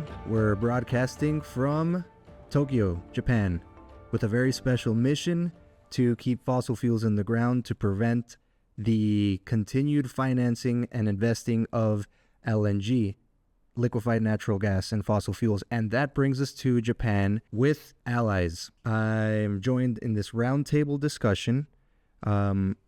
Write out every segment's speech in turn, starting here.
everyone. We're broadcasting from Tokyo, Japan, with a very special mission to keep fossil fuels in the ground to prevent the continued financing and investing of LNG, liquefied natural gas, and fossil fuels. And that brings us to Japan with allies. I'm joined in this roundtable discussion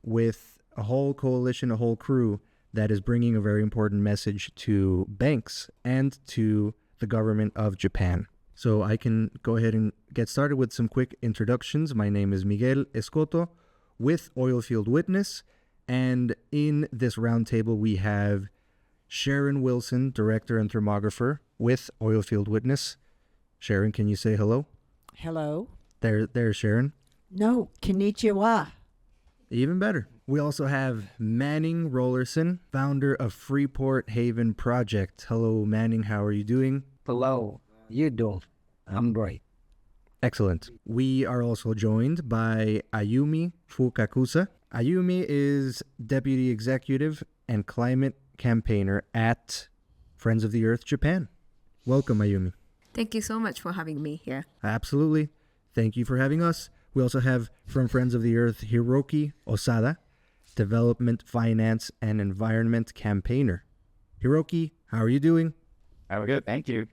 with a whole coalition, a whole crew that is bringing a very important message to banks and to the government of Japan. So I can go ahead and get started with some quick introductions. My name is Miguel Escoto with Oilfield Witness. And in this roundtable, we have Sharon Wilson, director and thermographer with Oilfield Witness. Sharon, can you say hello? Hello. There's Sharon. No, konnichiwa. Even better. We also have Manning Rollerson, founder of Freeport Haven Project. Hello, Manning. How are you doing? Hello. You doing? I'm great. Excellent. We are also joined by Ayumi Fukakusa. Ayumi is Deputy Executive and Climate Campaigner at Friends of the Earth Japan. Welcome, Ayumi. Thank you so much for having me here. Absolutely. Thank you for having us. We also have from Friends of the Earth, Hiroki Osada, Development, Finance, and Environment Campaigner. Hiroki, how are you doing? I'm good, thank you.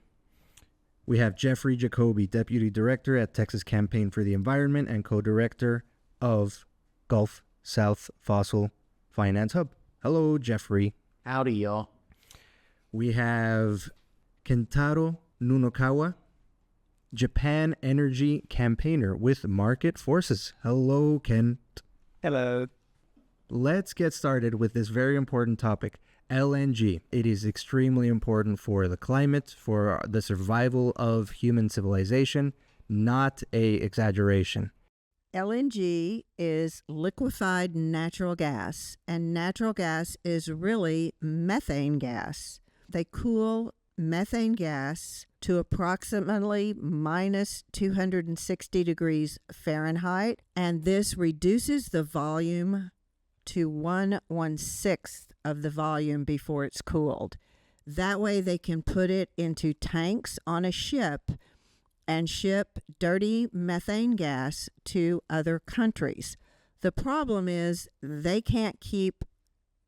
We have Jeffery Jacoby, Deputy Director at Texas Campaign for the Environment and Co-Director of Gulf South Fossil Finance Hub. Hello, Jeffery. Howdy, y'all. We have Kentaro Nunokawa, Japan Energy Campaigner with Market Forces. Hello, Kent. Hello. Let's get started with this very important topic, LNG. It is extremely important for the climate, for the survival of human civilization, not an exaggeration. LNG is liquefied natural gas, and natural gas is really methane gas. They cool methane gas to approximately minus 260 degrees Fahrenheit, and this reduces the volume to 1/16 of the volume before it's cooled. That way they can put it into tanks on a ship and ship dirty methane gas to other countries. The problem is they can't keep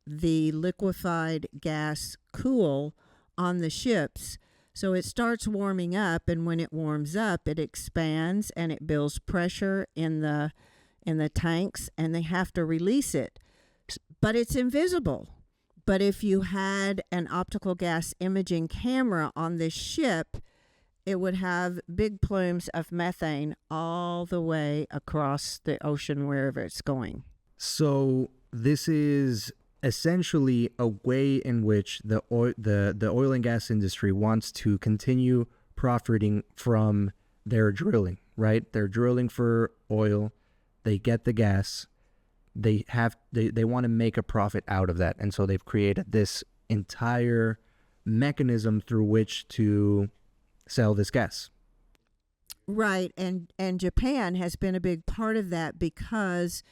the liquefied gas cool on the ships, so it starts warming up, and when it warms up, it expands and it builds pressure in the tanks, and they have to release it. But it's invisible. But if you had an optical gas imaging camera on this ship, it would have big plumes of methane all the way across the ocean wherever it's going. So this is essentially a way in which the oil and gas industry wants to continue profiting from their drilling, right? They're drilling for oil, they get the gas, they want to make a profit out of that, and so they've created this entire mechanism through which to sell this gas. Right, and Japan has been a big part of that because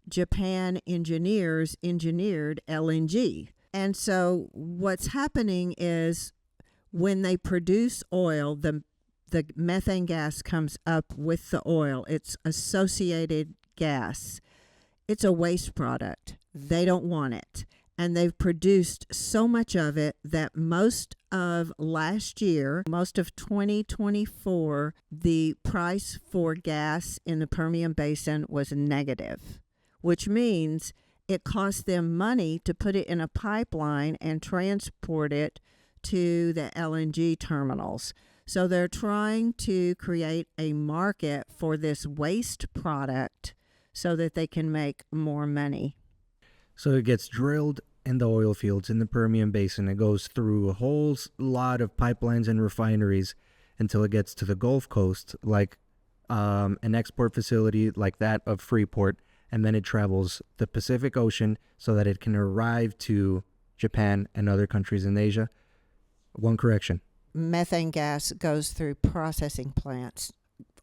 Japan engineered LNG. And so what's happening is when they produce oil, the methane gas comes up with the oil. It's associated gas. It's a waste product. They don't want it. And they've produced so much of it that most of last year, most of 2024, the price for gas in the Permian Basin was negative, which means it cost them money to put it in a pipeline and transport it to the LNG terminals. So they're trying to create a market for this waste product so that they can make more money. So it gets drilled in the oil fields in the Permian Basin. It goes through a whole lot of pipelines and refineries until it gets to the Gulf Coast, like an export facility like that of Freeport, and then it travels the Pacific Ocean so that it can arrive to Japan and other countries in Asia. One correction. Methane gas goes through processing plants.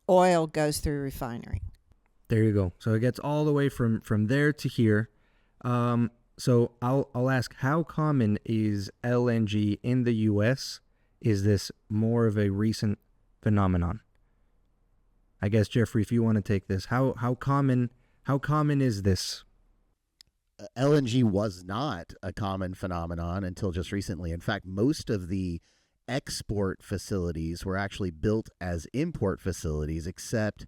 Oil goes through refinery. There you go. So it gets all the way from there to here. So I'll ask, how common is LNG in the U.S. is this more of a recent phenomenon? I guess, Jeffrey, if you want to take this, how common is this? LNG was not a common phenomenon until just recently. In fact, most of the export facilities were actually built as import facilities, except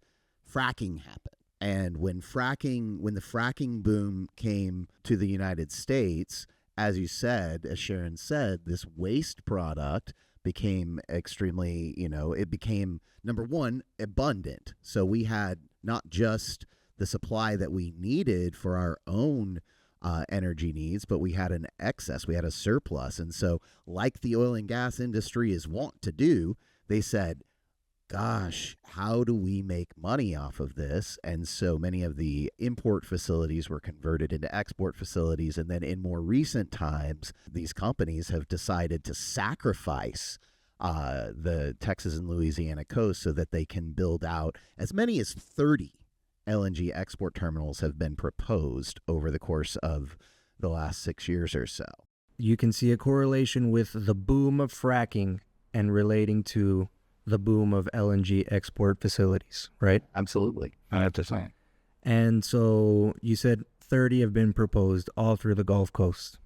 fracking happened. And when the fracking boom came to the United States, as you said, as Sharon said, this waste product became extremely, it became, number one, abundant. So we had not just the supply that we needed for our own energy needs, but we had an excess, we had a surplus. And so, like the oil and gas industry is wont to do, they said, gosh, how do we make money off of this? And so many of the import facilities were converted into export facilities. And then in more recent times, these companies have decided to sacrifice the Texas and Louisiana coast so that they can build out as many as 30 LNG export terminals have been proposed over the course of the last 6 years or so. You can see a correlation with the boom of fracking and relating to the boom of LNG export facilities, right? Absolutely. 100%. And so you said 30 have been proposed all through the Gulf Coast.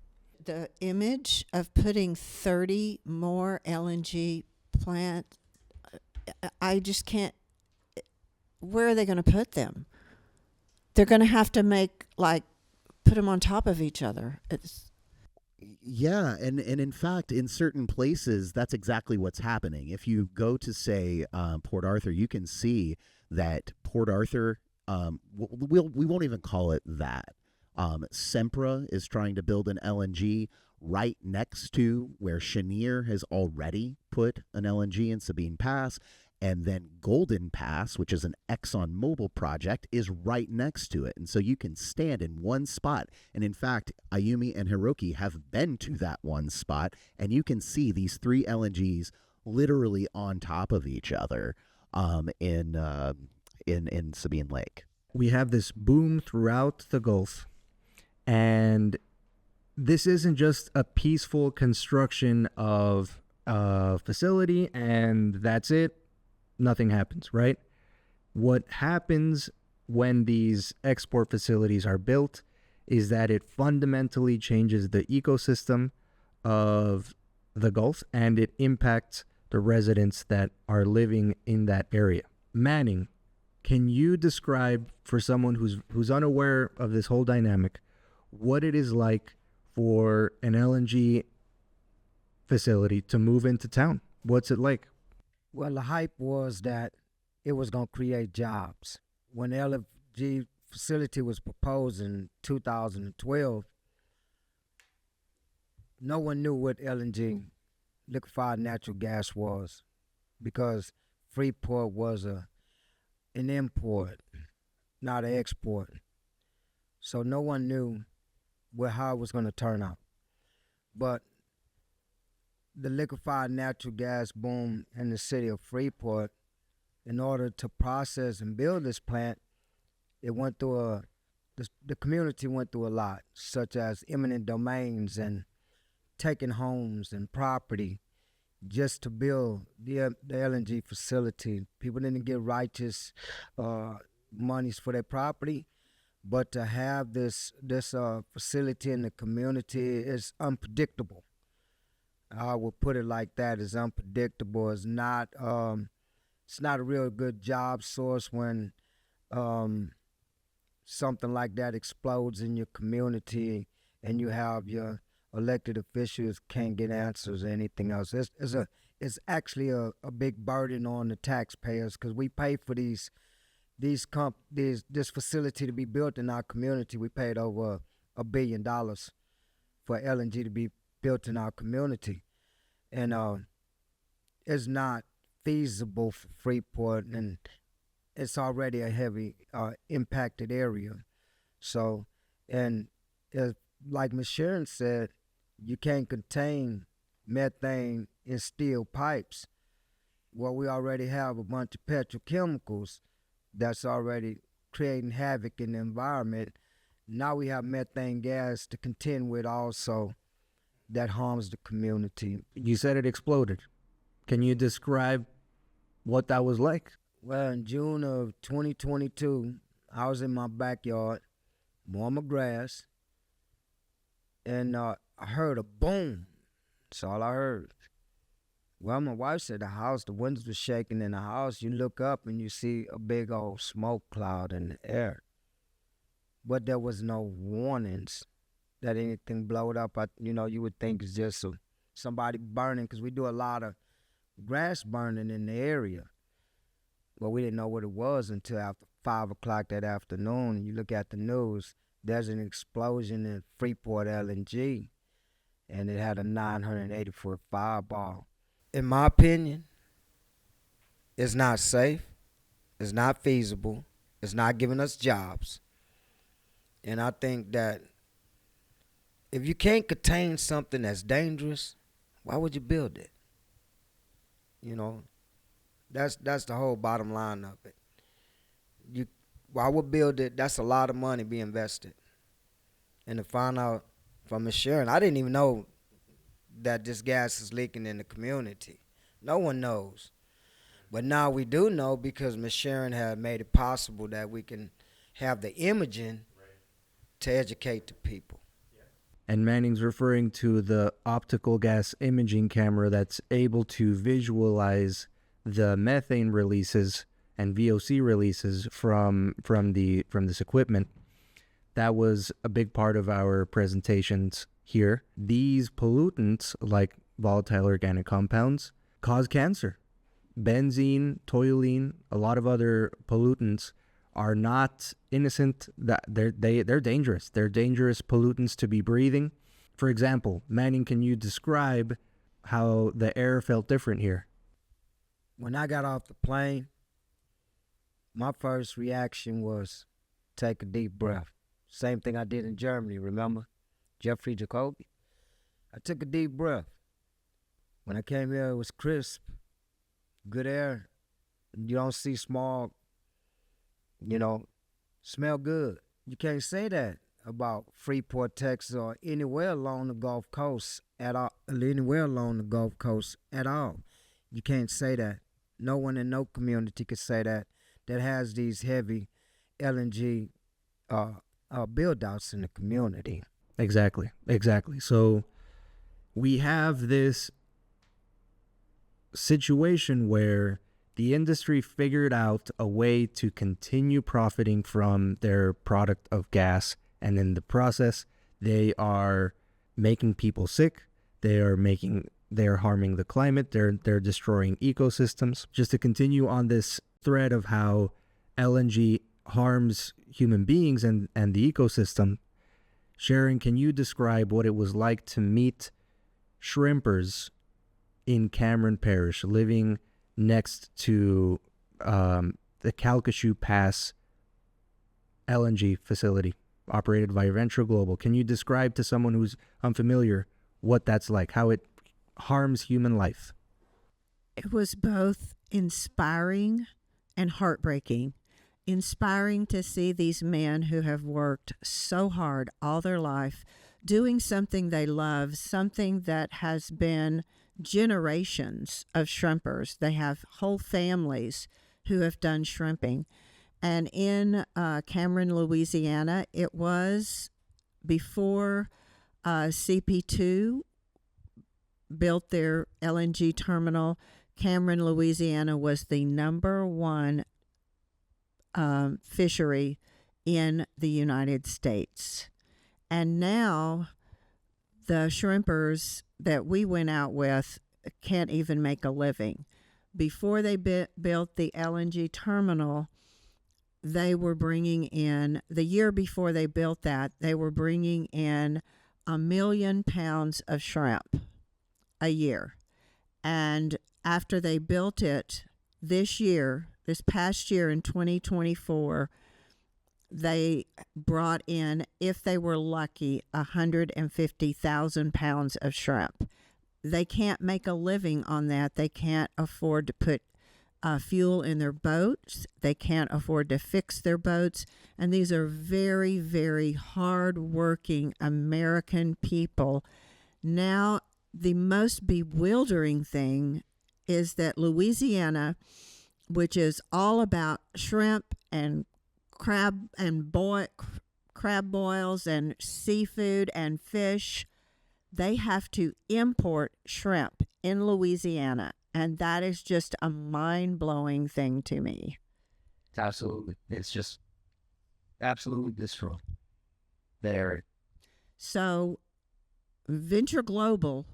The image of putting 30 more LNG plants, I just can't. Where are they going to put them? They're going to have to put them on top of each other. Yeah, and in fact, in certain places, that's exactly what's happening. If you go to, say, Port Arthur, you can see that Port Arthur, we won't even call it that. Sempra is trying to build an LNG right next to where Cheniere has already put an LNG in Sabine Pass. And then Golden Pass, which is an ExxonMobil project, is right next to it. And so you can stand in one spot. And in fact, Ayumi and Hiroki have been to that one spot. And you can see these three LNGs literally on top of each other in Sabine Lake. We have this boom throughout the Gulf. And this isn't just a peaceful construction of a facility and that's it. Nothing happens, right? What happens when these export facilities are built is that it fundamentally changes the ecosystem of the Gulf and it impacts the residents that are living in that area. Manning, can you describe for someone who's unaware of this whole dynamic what it is like for an LNG facility to move into town? What's it like? Well, the hype was that it was going to create jobs. When the LNG facility was proposed in 2012, no one knew what LNG, liquefied natural gas, was because Freeport was an import, not an export. So no one knew how it was going to turn out. But the liquefied natural gas boom in the city of Freeport, in order to process and build this plant, it went through the community went through a lot, such as eminent domains and taking homes and property just to build the LNG facility. People didn't get righteous monies for their property, but to have this facility in the community is unpredictable. I would put it like that: is unpredictable. It's not a real good job source when something like that explodes in your community and you have your elected officials can't get answers or anything else. It's actually a big burden on the taxpayers because we pay for this facility to be built in our community. We paid over $1 billion for LNG to be built in our community, and it's not feasible for Freeport, and it's already a heavy impacted area. So, and like Ms. Sharon said, you can't contain methane in steel pipes. Well, we already have a bunch of petrochemicals that's already creating havoc in the environment. Now we have methane gas to contend with also that harms the community. You said it exploded. Can you describe what that was like? Well, in June of 2022, I was in my backyard mowing my grass, and I heard a boom. That's all I heard. Well, my wife said the windows were shaking in the house. You look up and you see a big old smoke cloud in the air. But there was no warnings that anything blowed up. You would think it's just somebody burning, because we do a lot of grass burning in the area. But we didn't know what it was until after 5 o'clock that afternoon. You look at the news, there's an explosion in Freeport LNG, and it had a 980-foot fireball. In my opinion, it's not safe, it's not feasible, it's not giving us jobs. And I think that if you can't contain something that's dangerous, why would you build it? That's the whole bottom line of it. Why would build it? That's a lot of money being invested. And to find out from Ms. Sharon, I didn't even know that this gas is leaking in the community. No one knows. But now we do know, because Ms. Sharon had made it possible that we can have the imaging to educate the people. And Manning's referring to the optical gas imaging camera that's able to visualize the methane releases and VOC releases from this equipment. That was a big part of our presentations here. These pollutants, like volatile organic compounds, cause cancer. Benzene, toluene, a lot of other pollutants are not innocent. That they're dangerous. They're dangerous pollutants to be breathing. For example, Manning, can you describe how the air felt different here? When I got off the plane, my first reaction was take a deep breath. Same thing I did in Germany, remember? Jeffery, Jacoby. I took a deep breath. When I came here, it was crisp, good air. You don't see smog, smell good. You can't say that about Freeport, Texas, or anywhere along the Gulf Coast at all. You can't say that. No one in no community could say that has these heavy LNG build-outs in the community. Exactly. So we have this situation where the industry figured out a way to continue profiting from their product of gas, and in the process, they are making people sick. They're harming the climate. They're destroying ecosystems. Just to continue on this thread of how LNG harms human beings and the ecosystem, Sharon, can you describe what it was like to meet shrimpers in Cameron Parish, living next to the Calcasieu Pass LNG facility operated by Venture Global? Can you describe to someone who's unfamiliar what that's like, how it harms human life? It was both inspiring and heartbreaking. Inspiring to see these men who have worked so hard all their life doing something they love, something that has been generations of shrimpers. They have whole families who have done shrimping. And in Cameron, Louisiana, it was before CP2 built their LNG terminal. Cameron, Louisiana was the number one fishery in the United States. And now the shrimpers that we went out with can't even make a living. Before they built the LNG terminal, they were bringing in, the year before they built that, they were bringing in 1 million pounds of shrimp a year. And after they built it this past year in 2024, they brought in, if they were lucky, 150,000 pounds of shrimp. They can't make a living on that. They can't afford to put fuel in their boats. They can't afford to fix their boats. And these are very, very hard-working American people. Now, the most bewildering thing is that Louisiana, which is all about shrimp and crab boils and seafood and fish, they have to import shrimp in Louisiana. And that is just a mind-blowing thing to me. Absolutely. It's just absolutely destroyed there. So Venture Global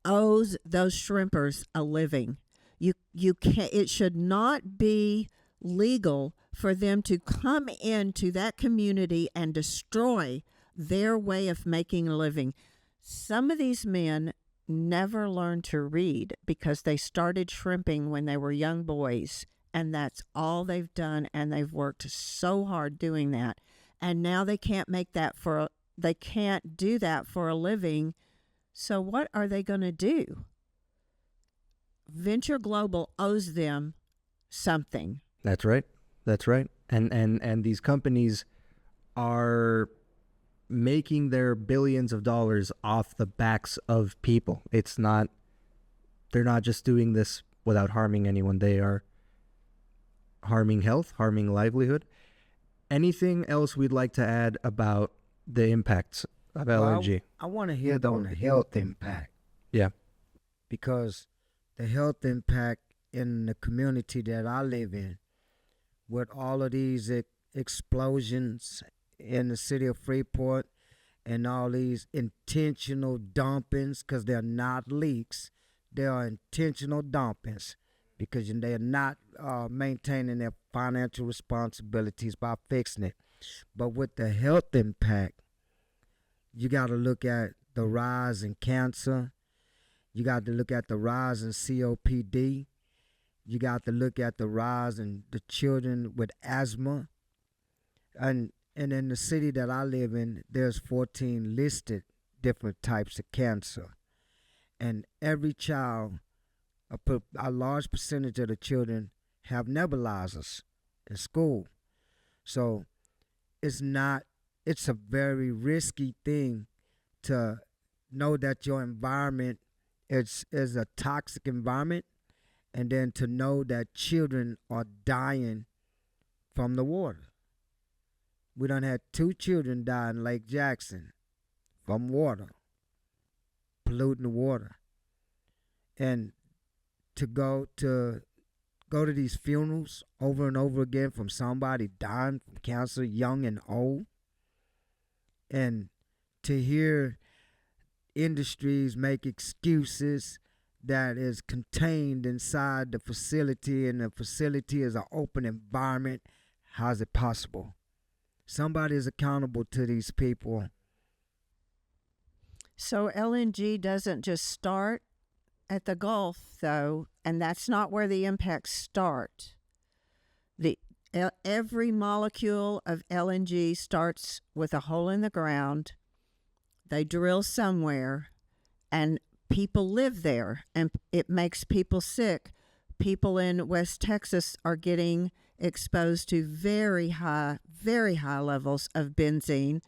owes those shrimpers a living. You can't, it should not be legal for them to come into that community and destroy their way of making a living. Some of these men never learned to read because they started shrimping when they were young boys, and that's all they've done, and they've worked so hard doing that. And now they can't they can't do that for a living. So what are they going to do? Venture Global owes them something. That's right. That's right. And these companies are making their billions of dollars off the backs of people. They're not just doing this without harming anyone. They are harming health, harming livelihood. Anything else we'd like to add about the impacts of LNG? I want to hit on the health impact. Yeah. Because the health impact in the community that I live in, with all of these explosions in the city of Freeport and all these intentional dumpings, because they're not leaks, they are intentional dumpings because they're not maintaining their financial responsibilities by fixing it. But with the health impact, you got to look at the rise in cancer. You got to look at the rise in COPD. You got to look at the rise in the children with asthma. And in the city that I live in, there's 14 listed different types of cancer. And every child, a large percentage of the children have nebulizers in school. So it's a very risky thing to know that your environment is a toxic environment, and then to know that children are dying from the water. We done had 2 children die in Lake Jackson from water, polluting the water. And to go to these funerals over and over again from somebody dying from cancer, young and old, and to hear industries make excuses that is contained inside the facility, and the facility is an open environment. How is it possible? Somebody is accountable to these people. So LNG doesn't just start at the Gulf, though, and that's not where the impacts start. Every molecule of LNG starts with a hole in the ground. They drill somewhere, and people live there, and it makes people sick. People in West Texas are getting exposed to very high levels of benzene.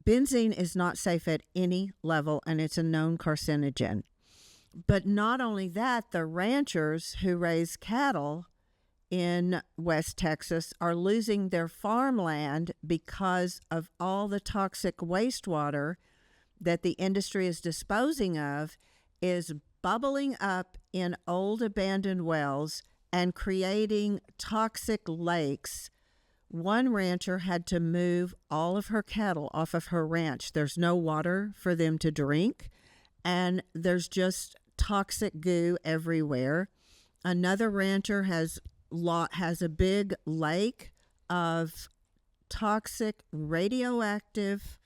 Benzene is not safe at any level, and it's a known carcinogen. But not only that, the ranchers who raise cattle in West Texas are losing their farmland because of all the toxic wastewater that the industry is disposing of is bubbling up in old abandoned wells and creating toxic lakes. One rancher had to move all of her cattle off of her ranch. There's no water for them to drink, and there's just toxic goo everywhere. Another rancher has a big lake of toxic radioactive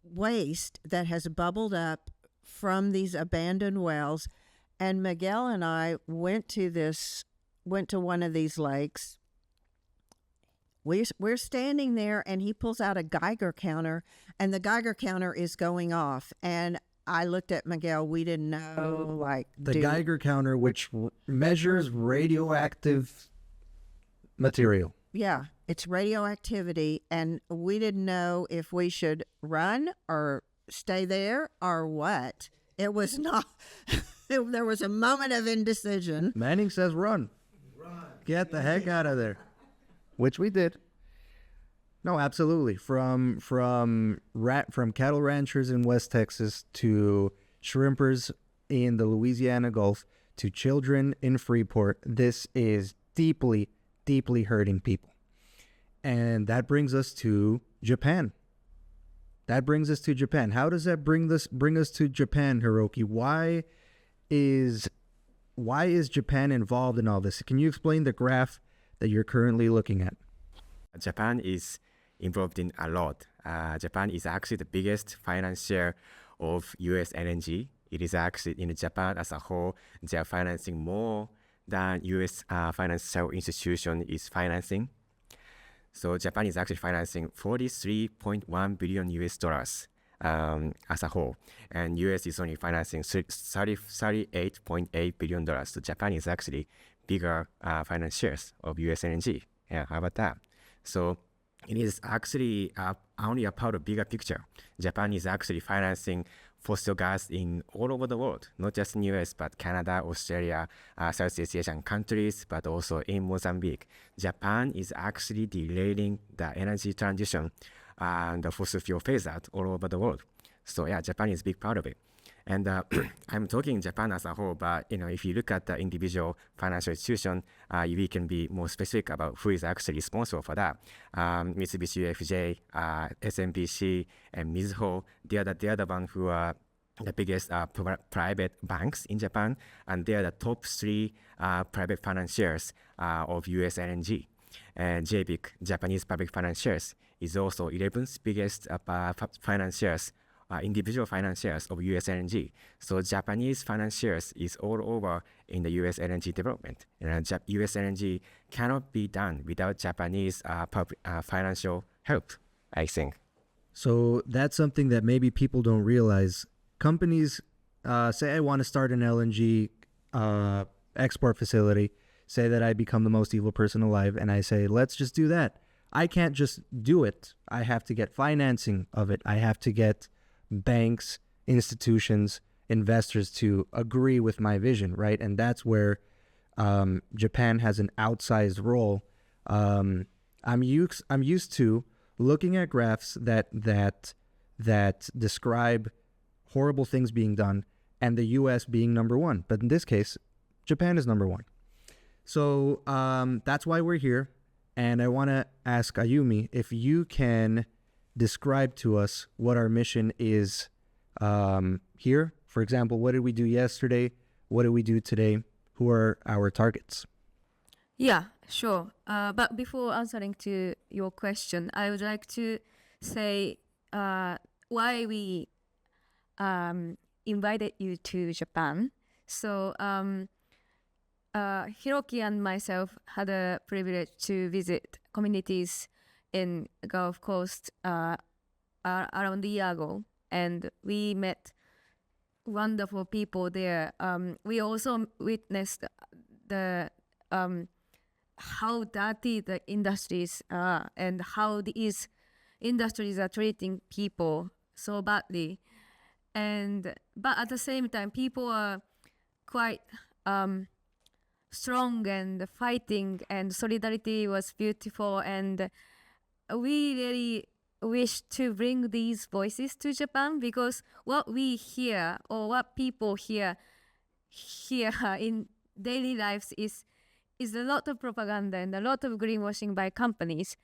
waste that has bubbled up from these abandoned wells. And Miguel and I went to one of these lakes. We're standing there, and he pulls out a Geiger counter, and the Geiger counter is going off. And I looked at Miguel. We didn't know, the Geiger counter, which measures radioactive material. Yeah, it's radioactivity, and we didn't know if we should run or stay there or what. It was not. There was a moment of indecision. Manning says run. Get the heck out of there. Which we did. No, absolutely. From cattle ranchers in West Texas to shrimpers in the Louisiana Gulf to children in Freeport, this is deeply, deeply hurting people. And that brings us to Japan. How does that bring us to Japan, Hiroki? Why is Japan involved in all this? Can you explain the graph that you're currently looking at? Japan is involved in a lot. Japan is actually the biggest financier of U.S. LNG. It is actually in Japan as a whole, they are financing more than U.S. financial institution is financing. So Japan is actually financing $43.1 billion US dollars as a whole, and US is only financing $38.8 billion dollars. So Japan is actually bigger financiers of US LNG. Yeah, how about that? So it is actually only a part of bigger picture. Japan is actually financing fossil gas in all over the world, not just in US, but Canada, Australia, Southeast Asian countries, but also in Mozambique. Japan is actually derailing the energy transition and the fossil fuel phase out all over the world. So yeah, Japan is a big part of it. And I'm talking Japan as a whole, but if you look at the individual financial institution, we can be more specific about who is actually responsible for that. Mitsubishi UFJ, SMBC, and Mizuho, they are the ones who are the biggest private banks in Japan, and they are the top 3 private financiers of US LNG. And JBIC, Japanese Public Financiers, is also 11th biggest financiers, individual financiers of US LNG. So Japanese financiers is all over in the US LNG development. And US LNG cannot be done without Japanese financial help, I think. So that's something that maybe people don't realize. Companies say, I want to start an LNG export facility, say that I become the most evil person alive, and I say, let's just do that. I can't just do it. I have to get financing of it. I have to get banks, institutions, investors to agree with my vision, right? And that's where Japan has an outsized role. I'm used to looking at graphs that describe horrible things being done and the U.S. being number one. But in this case, Japan is number one. So that's why we're here. And I want to ask Ayumi if you can describe to us what our mission is here. For example, what did we do yesterday? What do we do today? Who are our targets? Yeah, sure. But before answering to your question, I would like to say why we invited you to Japan. So Hiroki and myself had a privilege to visit communities in Gulf Coast around a year ago, and we met wonderful people there. We also witnessed the how dirty the industries are and how these industries are treating people so badly. But at the same time, people are quite strong and fighting, and solidarity was beautiful, and we really wish to bring these voices to Japan, because what we hear or what people hear in daily lives is a lot of propaganda and a lot of greenwashing by companies.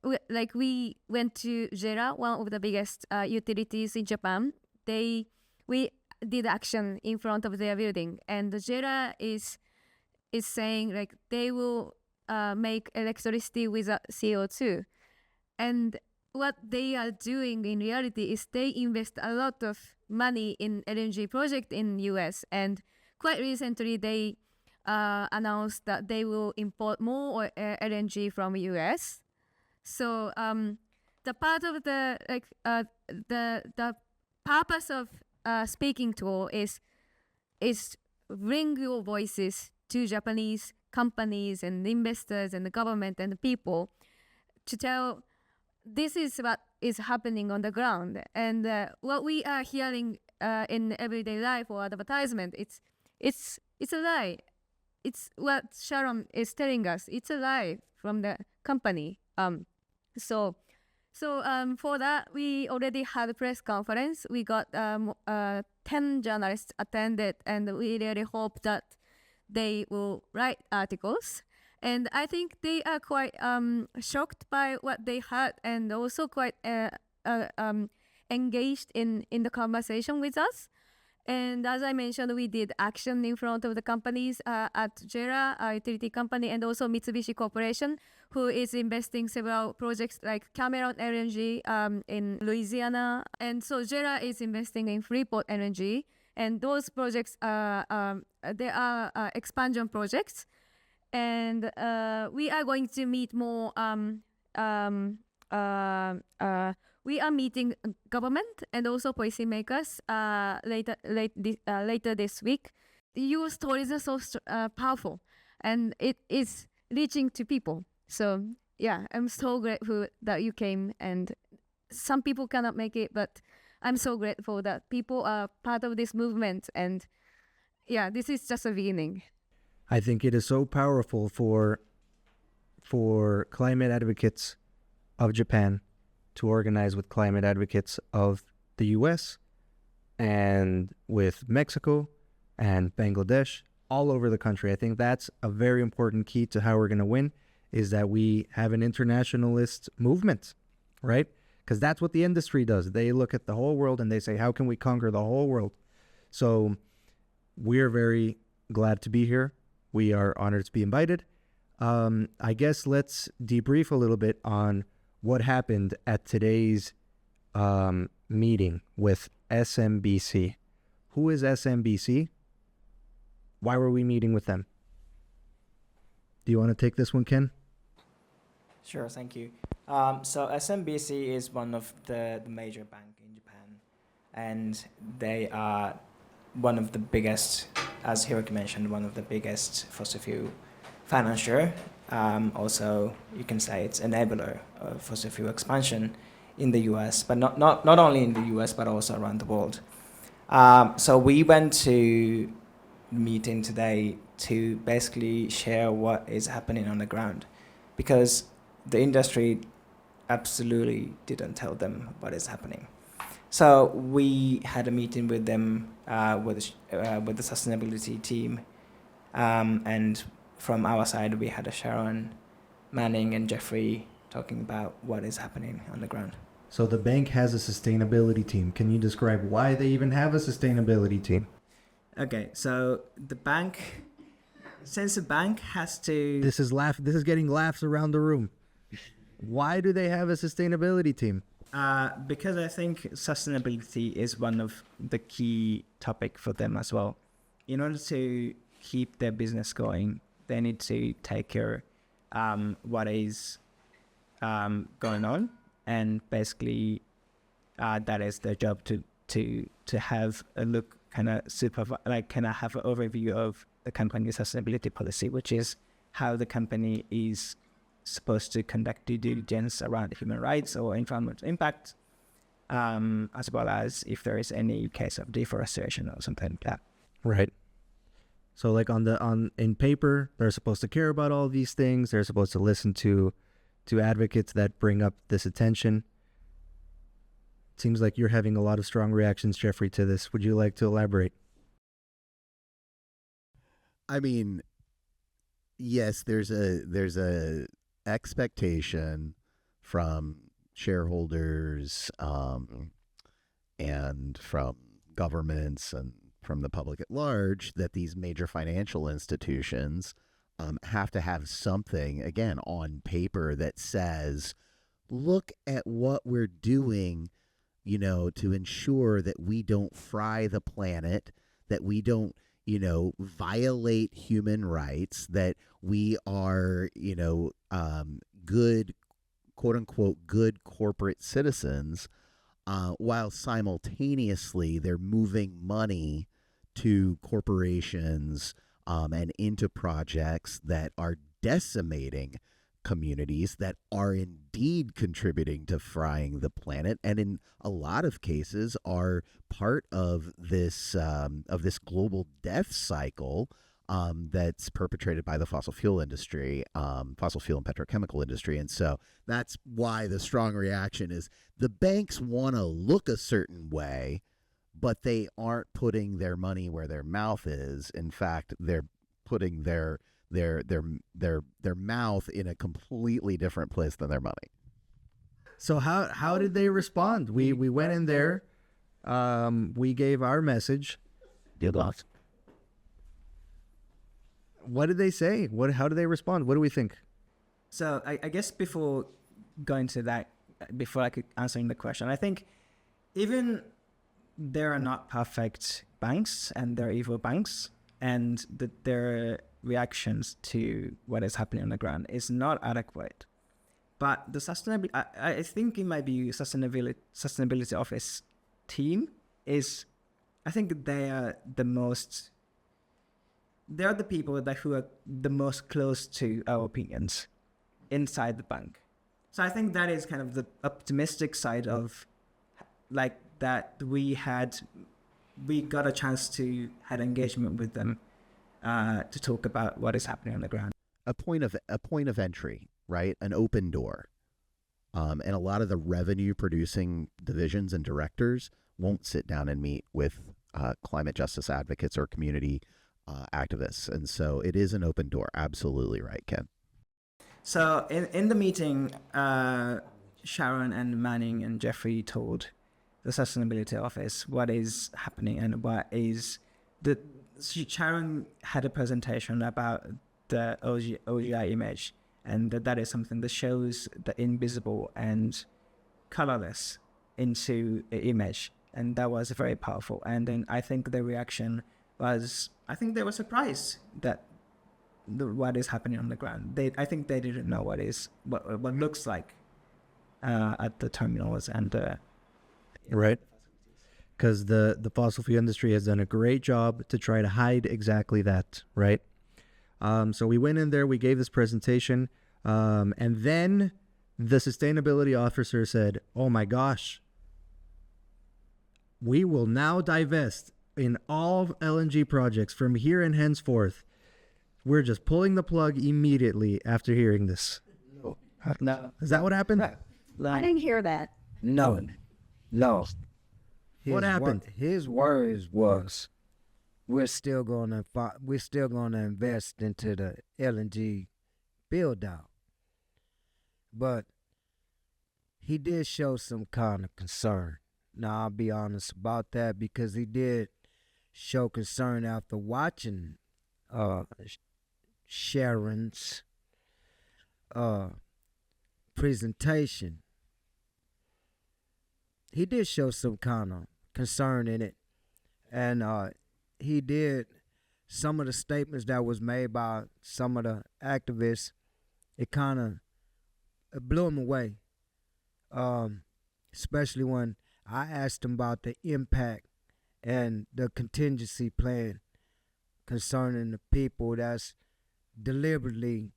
We went to JERA, one of the biggest utilities in Japan. We did action in front of their building, and the JERA is saying they will make electricity without CO2. And what they are doing in reality is they invest a lot of money in LNG project in US, and quite recently they announced that they will import more LNG from US. So the part of the purpose of speaking tour is bring your voices to Japanese companies and investors and the government and the people to tell this is what is happening on the ground. And what we are hearing in everyday life or advertisement, it's a lie. It's what Sharon is telling us. It's a lie from the company. So for that, we already had a press conference. We got 10 journalists attended, and we really hope that they will write articles. And I think they are quite shocked by what they heard, and also quite engaged in the conversation with us. And as I mentioned, we did action in front of the companies at JERA, a utility company, and also Mitsubishi Corporation, who is investing several projects like Cameron LNG in Louisiana. And so JERA is investing in Freeport LNG. And those projects, they are expansion projects. And we are going to meet more we are meeting government and also policymakers later this week. Your stories are so powerful, and it is reaching to people. So yeah, I'm so grateful that you came. And some people cannot make it, but I'm so grateful that people are part of this movement. And yeah, this is just a beginning. I think it is so powerful for climate advocates of Japan to organize with climate advocates of the US and with Mexico and Bangladesh, all over the country. I think that's a very important key to how we're going to win, is that we have an internationalist movement, right? Because that's what the industry does. They look at the whole world and they say, how can we conquer the whole world? So we're very glad to be here. We are honored to be invited. I guess let's debrief a little bit on what happened at today's meeting with SMBC. Who is SMBC? Why were we meeting with them? Do you want to take this one, Ken? Sure, thank you. So SMBC is one of the major banks in Japan, and they are one of the biggest, as Hiroki mentioned, one of the biggest fossil fuel financier. Also, you can say it's enabler of fossil fuel expansion in the US, but not only in the US, but also around the world. So we went to meeting today to basically share what is happening on the ground, because the industry absolutely didn't tell them what is happening. So we had a meeting with them, with the sustainability team, and from our side we had a Sharon, Manning, and Jeffery talking about what is happening on the ground. So the bank has a sustainability team. Can you describe why they even have a sustainability team? Okay, so the bank, since the bank has to... This is getting laughs around the room. Why do they have a sustainability team? Because I think sustainability is one of the key topic for them as well. In order to keep their business going, they need to take care what is going on, and basically that is their job to have a look, kind of have an overview of the company's sustainability policy, which is how the company is supposed to conduct due diligence around human rights or environmental impact, as well as if there is any case of deforestation or something like that. Right. So like in paper, they're supposed to care about all these things. They're supposed to listen to advocates that bring up this attention. It seems like you're having a lot of strong reactions, Jeffrey, to this. Would you like to elaborate? I mean, yes, there's a expectation from shareholders and from governments and from the public at large that these major financial institutions have to have something, again, on paper that says, look at what we're doing, to ensure that we don't fry the planet, that we don't, violate human rights, that we are, good, quote unquote, good corporate citizens, while simultaneously they're moving money to corporations and into projects that are decimating communities that are indeed contributing to frying the planet, and in a lot of cases are part of this global death cycle that's perpetrated by the fossil fuel industry, fossil fuel and petrochemical industry. And so that's why the strong reaction is the banks want to look a certain way, but they aren't putting their money where their mouth is. In fact, they're putting their mouth in a completely different place than their money. So how did they respond? We went in there, we gave our message. What did they say? How did they respond? What do we think? So I guess before going to that, before I could answering the question, I think even there are not perfect banks and there are evil banks, and their reactions to what is happening on the ground is not adequate. But the sustainability, I think it might be sustainability office team is, I think they are the people who are the most close to our opinions inside the bank. So I think that is kind of the optimistic side of like that we got a chance to had engagement with them to talk about what is happening on the ground. A point of entry, right? An open door. And a lot of the revenue producing divisions and directors won't sit down and meet with climate justice advocates or community activists. And so it is an open door. Absolutely right, Ken. So in the meeting, Sharon and Manning and Jeffery told the sustainability office what is happening and what is Sharon had a presentation about the OGI image, and that is something that shows the invisible and colorless into the image, and that was very powerful. And then I think the reaction was, I think they were surprised that what is happening on the ground. I think they didn't know what looks like at the terminals and right. Because the fossil fuel industry has done a great job to try to hide exactly that, right? So we went in there, we gave this presentation, and then the sustainability officer said, oh my gosh, we will now divest in all LNG projects from here and henceforth. We're just pulling the plug immediately after hearing this. No. Is that what happened? I didn't hear that. No. What happened? His words was, we're still gonna invest into the LNG build out, but he did show some kind of concern. Now I'll be honest about that, because he did show concern after watching Sharon's presentation. He did show some kind of concern in it, and he did, some of the statements that was made by some of the activists, it kind of blew him away, especially when I asked him about the impact and the contingency plan concerning the people that's deliberately,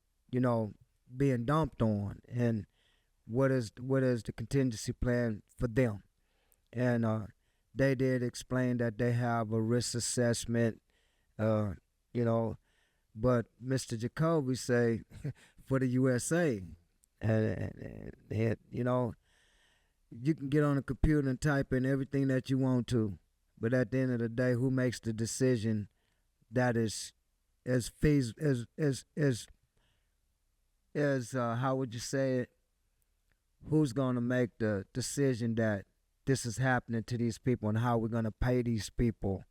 being dumped on, and what is the contingency plan for them. And they did explain that they have a risk assessment, but Mr. Jacoby say for the USA, and you can get on a computer and type in everything that you want to, but at the end of the day, who makes the decision that is as how would you say it? Who's going to make the decision that this is happening to these people, and how we're going to pay these people?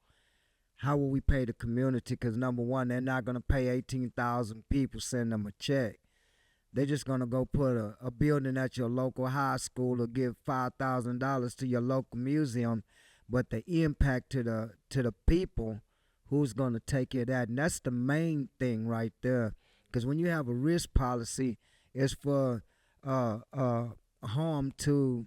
How will we pay the community? Because number one, they're not going to pay 18,000 people, send them a check. They're just going to go put a building at your local high school or give $5,000 to your local museum. But the impact to the people, who's going to take care of that? And that's the main thing right there. Because when you have a risk policy, it's for harm to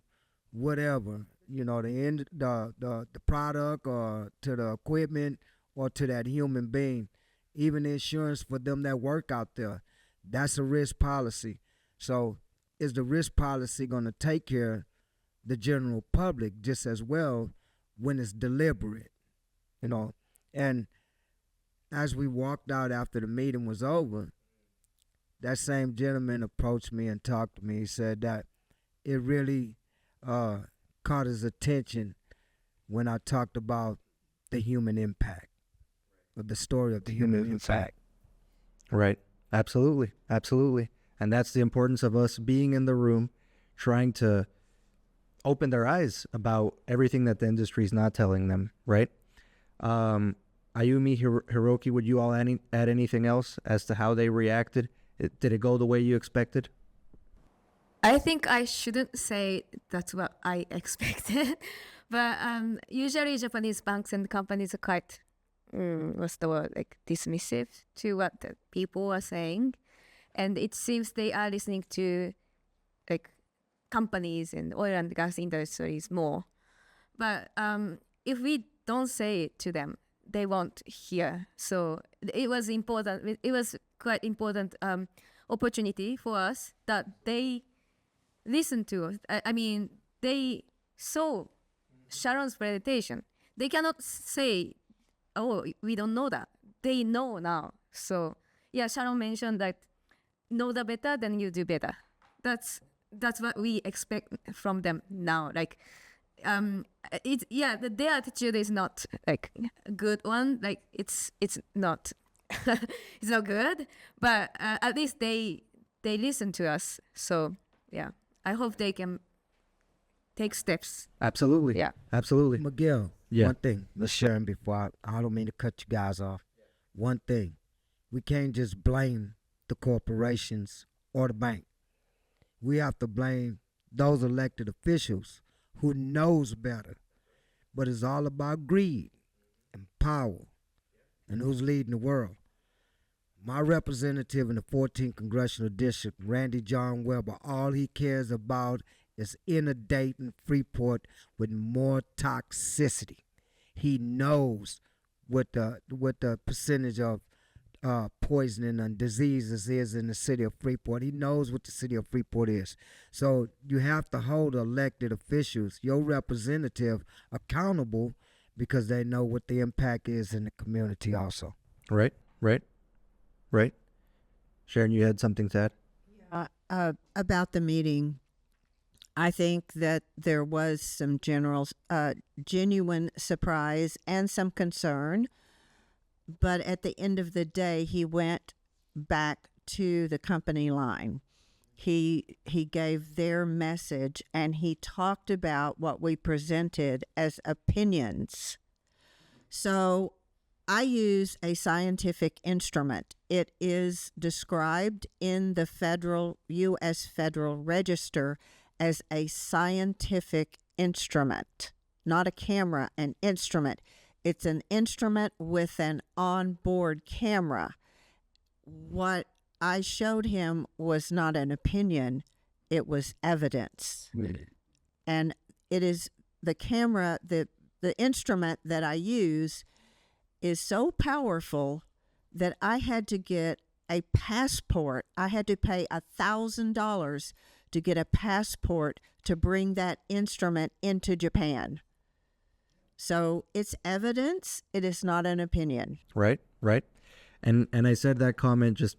whatever, the product, or to the equipment, or to that human being. Even the insurance for them that work out there, that's a risk policy. So is the risk policy going to take care of the general public just as well when it's deliberate? And as we walked out after the meeting was over, that same gentleman approached me and talked to me. He said that it really caught his attention when I talked about the human impact, or the story of the human impact. Right. Absolutely. Absolutely. And that's the importance of us being in the room, trying to open their eyes about everything that the industry is not telling them, right? Ayumi, Hiroki, would you all add anything else as to how they reacted? Did it go the way you expected? I think I shouldn't say that's what I expected, but usually Japanese banks and companies are quite, what's the word, like dismissive to what the people are saying, and it seems they are listening to like companies and oil and gas industries more. But if we don't say it to them, they won't hear. So it was important. It was quite important opportunity for us that they listen to us. I mean, they saw Sharon's presentation. They cannot say, "Oh, we don't know that." They know now. So yeah, Sharon mentioned that know the better, then you do better. That's what we expect from them now. Like, their attitude is not like a good one. Like it's not it's not good. But at least they listen to us. So yeah, I hope they can take steps. Absolutely. Yeah. Absolutely. Miguel, Yeah. one thing, Miss Sharon, before I don't mean to cut you guys off. One thing, we can't just blame the corporations or the bank. We have to blame those elected officials who knows better. But it's all about greed and power and who's leading the world. My representative in the 14th Congressional District, Randy John Weber, all he cares about is inundating Freeport with more toxicity. He knows what the percentage of poisoning and diseases is in the city of Freeport. He knows what the city of Freeport is. So you have to hold elected officials, your representative, accountable because they know what the impact is in the community also. Right. Sharon, you had something to add? About the meeting, I think that there was some genuine surprise and some concern. But at the end of the day, he went back to the company line. He gave their message, and he talked about what we presented as opinions. So I use a scientific instrument. It is described in the U.S. Federal Register as a scientific instrument, not a camera, an instrument. It's an instrument with an onboard camera. What I showed him was not an opinion, it was evidence. Really? And it is the camera, the instrument that I use is so powerful that I had to get a passport. I had to pay $1,000 to get a passport to bring that instrument into Japan. So it's evidence. It is not an opinion. Right. And I said that comment just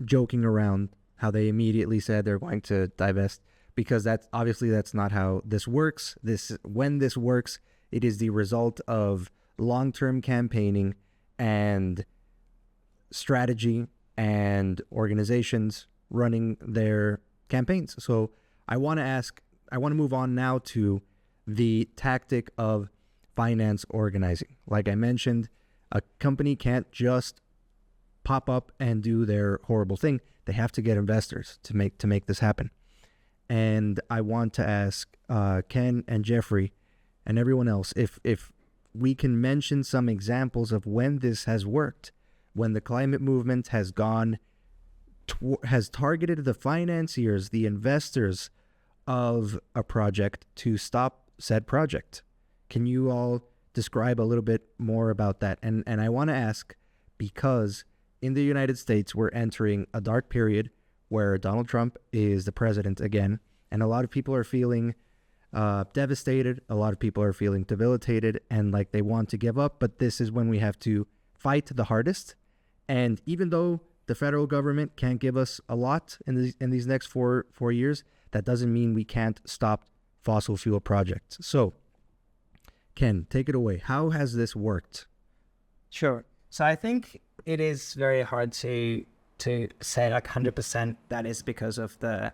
joking around how they immediately said they're going to divest, because that's not how this works. When this works, it is the result of long-term campaigning and strategy and organizations running their campaigns. So I want to move on now to the tactic of finance organizing. Like I mentioned, a company can't just pop up and do their horrible thing. They have to get investors to make this happen. And I want to ask Ken and Jeffrey and everyone else if we can mention some examples of when this has worked, when the climate movement has targeted the financiers, the investors of a project to stop said project. Can you all describe a little bit more about that? And I want to ask, because in the United States, we're entering a dark period where Donald Trump is the president again, and a lot of people are feeling devastated. A lot of people are feeling debilitated and like they want to give up, but this is when we have to fight the hardest. And even though the federal government can't give us a lot in these next four years, that doesn't mean we can't stop fossil fuel projects. So, Ken, take it away. How has this worked? Sure. So I think it is very hard to say like 100% that is because of the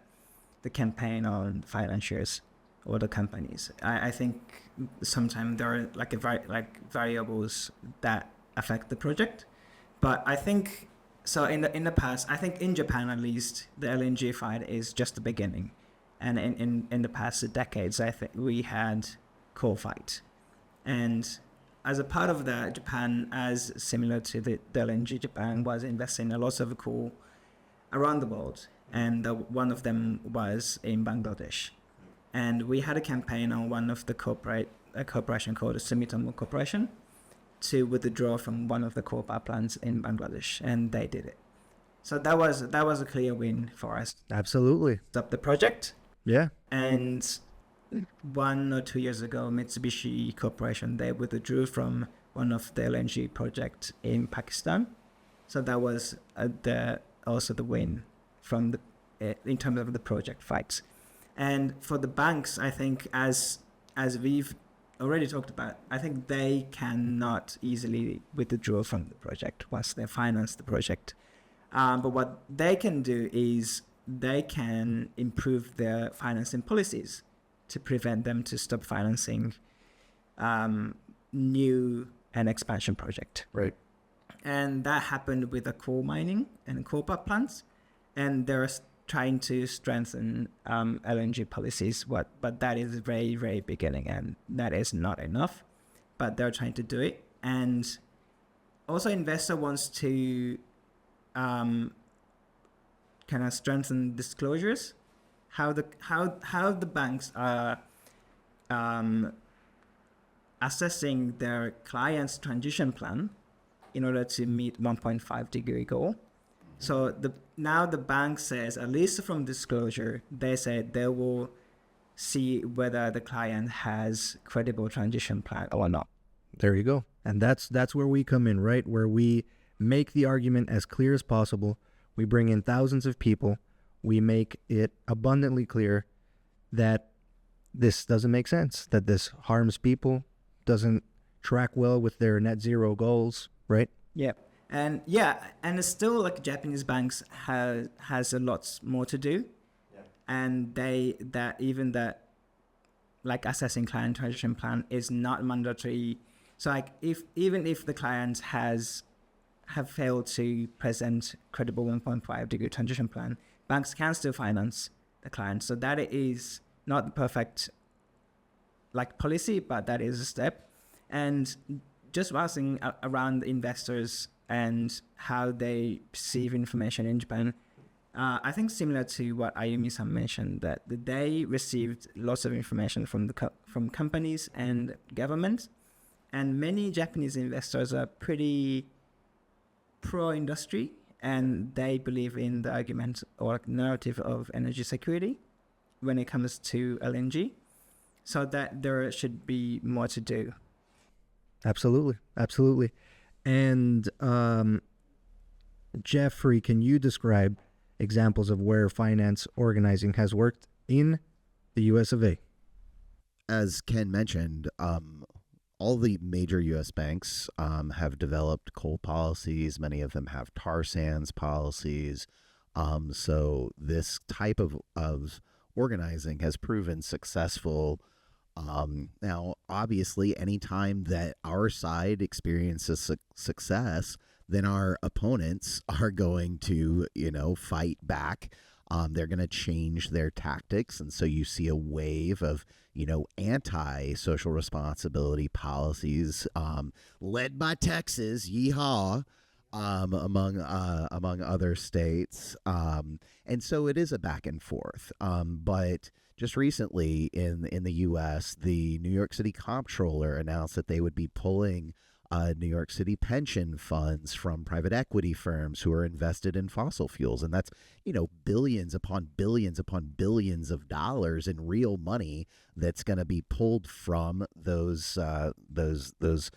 campaign on financiers or the companies. I think sometimes there are like variables that affect the project, but I think so. In the past, I think in Japan at least, the LNG fight is just the beginning, and in the past decades, I think we had coal fight, and as a part of that, Japan, as similar to the LNG, Japan was investing in lots of coal around the world, and one of them was in Bangladesh. And we had a campaign on one of the corporation called the Sumitomo Corporation to withdraw from one of the coal power plants in Bangladesh, and they did it. So that was a clear win for us. Absolutely. Stop the project. Yeah. And 1 or 2 years ago, Mitsubishi Corporation, they withdrew from one of the LNG projects in Pakistan. So that was also the win from in terms of the project fights. And for the banks, I think as we've already talked about, I think they cannot easily withdraw from the project once they finance the project. But what they can do is they can improve their financing policies to prevent them to stop financing new and expansion project. Right. And that happened with the coal mining and coal power plants. And they're trying to strengthen LNG policies, but that is very, very beginning, and that is not enough. But they're trying to do it. And also investor wants to kind of strengthen disclosures, how the banks are assessing their clients' transition plan in order to meet 1.5 degree goal. So now the bank says, at least from disclosure, they say they will see whether the client has credible transition plan or not. There you go. And that's where we come in, right? Where we make the argument as clear as possible. We bring in thousands of people. We make it abundantly clear that this doesn't make sense, that this harms people, doesn't track well with their net zero goals, right? Yeah. And it's still like Japanese banks has a lot more to do, and like assessing client transition plan is not mandatory. So like even if the client have failed to present credible 1.5 degree transition plan, banks can still finance the client. So that is not the perfect like policy, but that is a step. And just asking around investors and how they perceive information in Japan, I think similar to what Ayumi-san mentioned, that they received lots of information from from companies and government, and many Japanese investors are pretty pro-industry, and they believe in the argument or narrative of energy security when it comes to LNG, so that there should be more to do. Absolutely. And Jeffrey, can you describe examples of where finance organizing has worked in the US of A? As Ken mentioned, all the major U.S. banks have developed coal policies. Many of them have tar sands policies. So this type of organizing has proven successful. Now, obviously, anytime that our side experiences success, then our opponents are going to, fight back. They're going to change their tactics. And so you see a wave of, anti-social responsibility policies led by Texas, yeehaw, among other states. And so it is a back and forth. But just recently in the U.S., the New York City Comptroller announced that they would be pulling New York City pension funds, from private equity firms who are invested in fossil fuels. And that's, billions upon billions upon billions of dollars in real money that's going to be pulled from those firms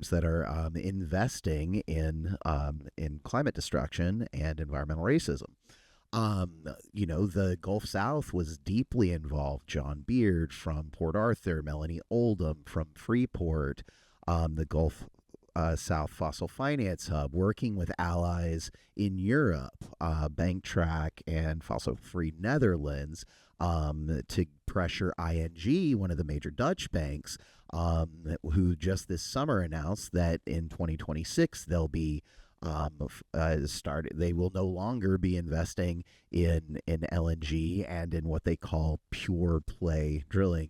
that are investing in climate destruction and environmental racism. The Gulf South was deeply involved. John Beard from Port Arthur, Melanie Oldham from Freeport, the Gulf South Fossil Finance Hub, working with allies in Europe, Bank Track and Fossil Free Netherlands, to pressure ING, one of the major Dutch banks, who just this summer announced that in 2026 they'll be they will no longer be investing in LNG and in what they call pure play drilling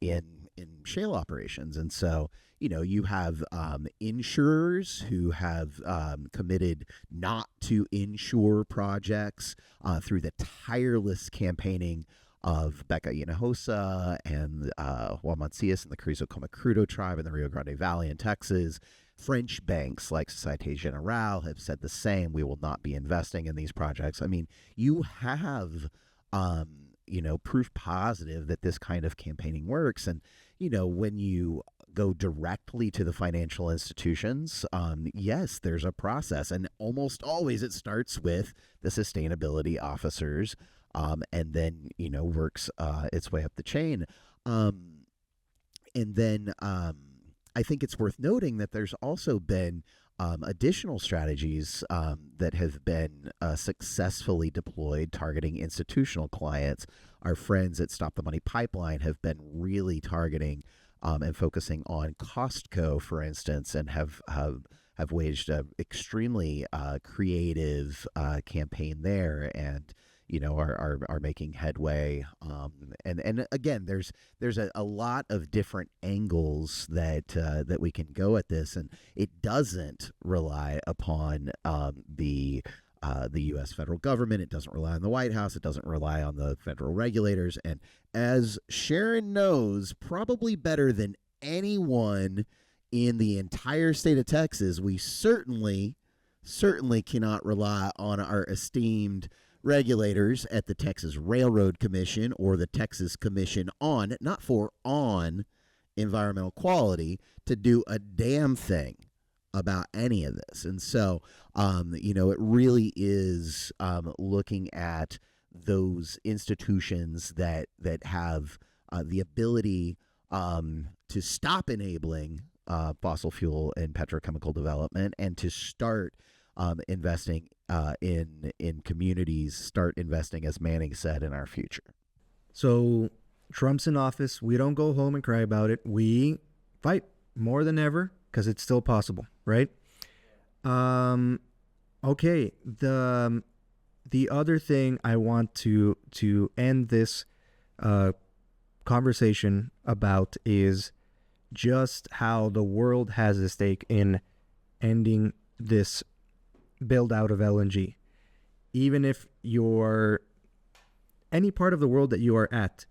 in shale operations. And so, you have insurers who have committed not to insure projects through the tireless campaigning of Becca Hinojosa and Juan Mancias and the Carrizo Comecrudo tribe in the Rio Grande Valley in Texas. French banks like Societe Generale have said the same. We will not be investing in these projects. I mean, you have, proof positive that this kind of campaigning works. And, when you go directly to the financial institutions, yes, there's a process. And almost always it starts with the sustainability officers and then, works its way up the chain. And then I think it's worth noting that there's also been additional strategies that have been successfully deployed targeting institutional clients. Our friends at Stop the Money Pipeline have been really targeting and focusing on Costco, for instance, and have waged an extremely creative campaign there, and are making headway. And again, there's a lot of different angles that we can go at this, and it doesn't rely upon the U.S. federal government. It doesn't rely on the White House. It doesn't rely on the federal regulators. And as Sharon knows, probably better than anyone in the entire state of Texas, we certainly cannot rely on our esteemed regulators at the Texas Railroad Commission or the Texas Commission on Environmental Quality to do a damn thing about any of this. And so, it really is looking at those institutions that have the ability to stop enabling fossil fuel and petrochemical development and to start investing in communities, start investing, as Manning said, in our future. So Trump's in office. We don't go home and cry about it. We fight more than ever because it's still possible, right? Okay. The other thing I want to end this conversation about is just how the world has a stake in ending this build out of LNG. Even if you're any part of the world that you are at,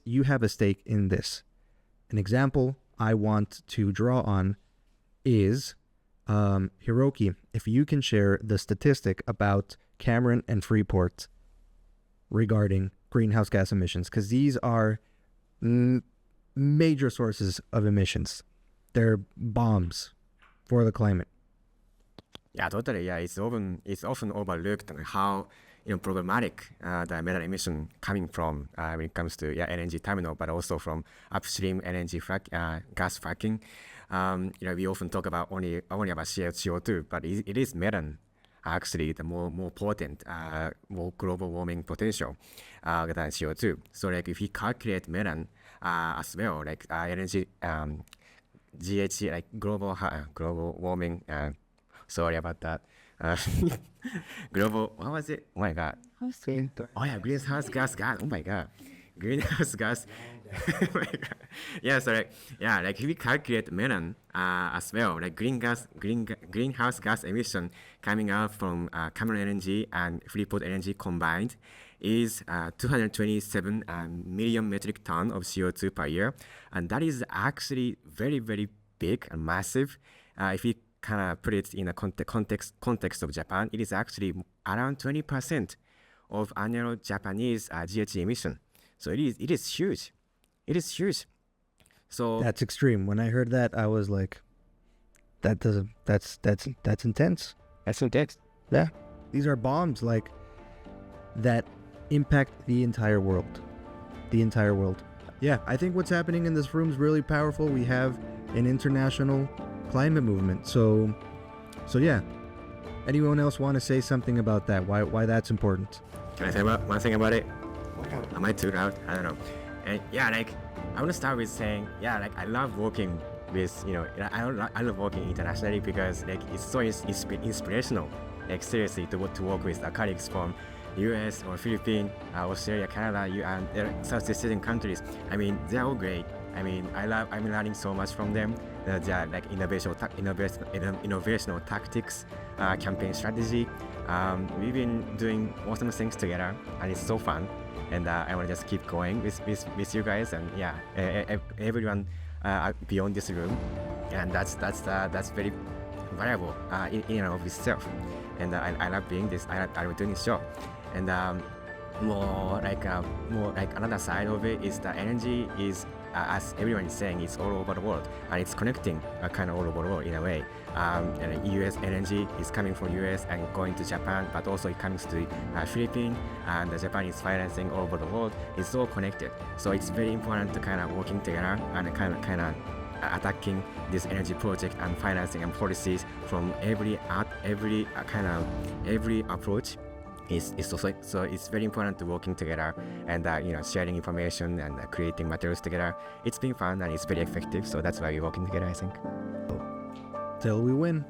you have a stake in this. An example I want to draw on is Hiroki, if you can share the statistic about Cameron and Freeport regarding greenhouse gas emissions, because these are major sources of emissions. They're bombs for the climate. Yeah, totally. Yeah, it's often overlooked how problematic the methane emission coming from when it comes to LNG terminal, but also from upstream LNG gas fracking. We often talk about only about CO2, but it is methane actually the more potent, more global warming potential than CO2. So like if we calculate methane as well, like LNG GHG, like global warming. Sorry about that. Global, what was it? Oh my God. Oh yeah, greenhouse gas. Oh my God. Greenhouse gas Yeah, so like we calculate melon as well, like greenhouse gas emission coming out from Cameron LNG and Freeport LNG combined is 227 million metric ton of CO2 per year, and that is actually very, very big and massive. If we kind of put it in a context of Japan, it is actually around 20% of annual Japanese GHG emission. So it is huge. It is huge. So That's extreme. When I heard that, I was like, that's intense. that's intense. Yeah. These are bombs like that impact the entire world. The entire world. Yeah, I think what's happening in this room is really powerful. We have an international climate movement. So yeah. Anyone else want to say something about that? Why that's important? Can I say one thing about it? Am I too loud? I don't know. And yeah, like I want to start with saying, yeah, like I love working with, I love working internationally because like it's so inspirational. Like seriously, to work with colleagues from US or Philippines, Australia, Canada, and Southeast Asian countries. I mean, they're all great. I mean, I'm learning so much from them. They're like innovational tactics, campaign strategy. We've been doing awesome things together, and it's so fun. And I want to just keep going with you guys, and yeah, everyone beyond this room, and that's very valuable in and of itself. And I love being this. I love doing this show, and more like another side of it is the energy is. As everyone is saying, it's all over the world, and it's connecting kind of all over the world in a way. And US energy is coming from US and going to Japan, but also it comes to Philippines, and Japan is financing all over the world. It's all connected, so it's very important to kind of working together and kind of attacking this energy project and financing and policies from every approach. So it's very important to working together and sharing information and creating materials together. It's been fun and it's very effective, so that's why we're working together, I think. Till we win.